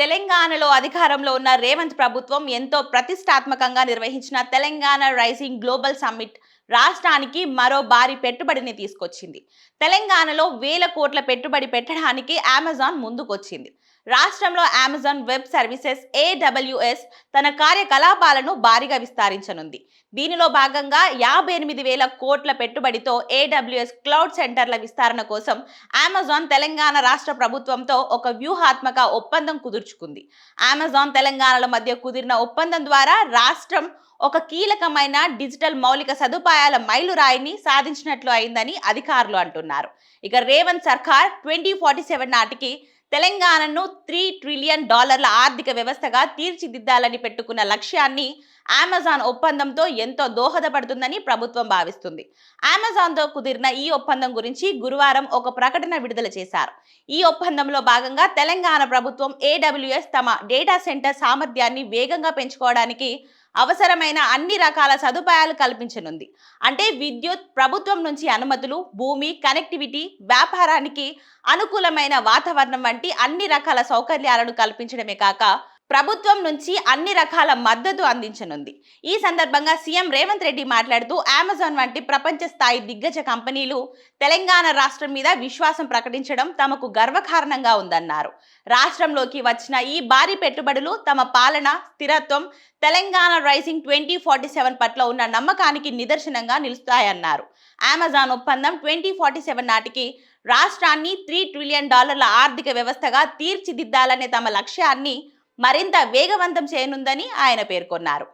తెలంగాణలో అధికారంలో ఉన్న రేవంత్ ప్రభుత్వం ఎంతో ప్రతిష్టాత్మకంగా నిర్వహించిన తెలంగాణ రైజింగ్ గ్లోబల్ సమ్మిట్ రాష్ట్రానికి మరో భారీ పెట్టుబడిని తీసుకొచ్చింది. తెలంగాణలో వేల కోట్ల పెట్టుబడి పెట్టడానికి అమెజాన్ ముందుకొచ్చింది. రాష్ట్రంలో అమెజాన్ వెబ్ సర్వీసెస్ AWS తన కార్యకలాపాలను భారీగా విస్తరించనుంది. దీనిలో భాగంగా 58,000 కోట్ల పెట్టుబడితో AWS క్లౌడ్ సెంటర్ల విస్తరణ కోసం అమెజాన్ తెలంగాణ రాష్ట్ర ప్రభుత్వంతో ఒక వ్యూహాత్మక ఒప్పందం కుదుర్చుకుంది. అమెజాన్ తెలంగాణల మధ్య కుదిరిన ఒప్పందం ద్వారా రాష్ట్రం ఒక కీలకమైన డిజిటల్ మౌలిక సదుపాయాల మైలురాయిని సాధించినట్లు అయిందని అధికారులు అంటున్నారు. ఇక రేవంత్ సర్కార్ 2047 నాటికి తెలంగాణను $3 ట్రిలియన్ ఆర్థిక వ్యవస్థగా తీర్చిదిద్దాలని పెట్టుకున్న లక్ష్యాన్ని అమెజాన్ ఒప్పందంతో ఎంతో దోహదపడుతుందని ప్రభుత్వం భావిస్తుంది. అమెజాన్తో కుదిరిన ఈ ఒప్పందం గురించి గురువారం ఒక ప్రకటన విడుదల చేశారు. ఈ ఒప్పందంలో భాగంగా తెలంగాణ ప్రభుత్వం AWS తమ డేటా సెంటర్ సామర్థ్యాన్ని వేగంగా పెంచుకోవడానికి అవసరమైన అన్ని రకాల సదుపాయాలు కల్పించనుంది. అంటే విద్యుత్, ప్రభుత్వం నుంచి అనుమతులు, భూమి, కనెక్టివిటీ, వ్యాపారానికి అనుకూలమైన వాతావరణం వంటి అన్ని రకాల సౌకర్యాలను కల్పించడమే కాక ప్రభుత్వం నుంచి అన్ని రకాల మద్దతు అందించనుంది. ఈ సందర్భంగా సీఎం రేవంత్ రెడ్డి మాట్లాడుతూ అమెజాన్ వంటి ప్రపంచ స్థాయి దిగ్గజ కంపెనీలు తెలంగాణ రాష్ట్రం మీద విశ్వాసం ప్రకటించడం తమకు గర్వకారణంగా ఉందన్నారు. రాష్ట్రంలోకి వచ్చిన ఈ భారీ పెట్టుబడులు తమ పాలన, స్థిరత్వం, తెలంగాణ రైజింగ్ 2047 పట్ల ఉన్న నమ్మకానికి నిదర్శనంగా నిలుస్తాయన్నారు. అమెజాన్ ఒప్పందం 2047 నాటికి రాష్ట్రాన్ని $3 ట్రిలియన్ ఆర్థిక వ్యవస్థగా తీర్చిదిద్దాలనే తమ లక్ష్యాన్ని మరింత వేగవంతం చేయనుందని ఆయన పేర్కొన్నారు.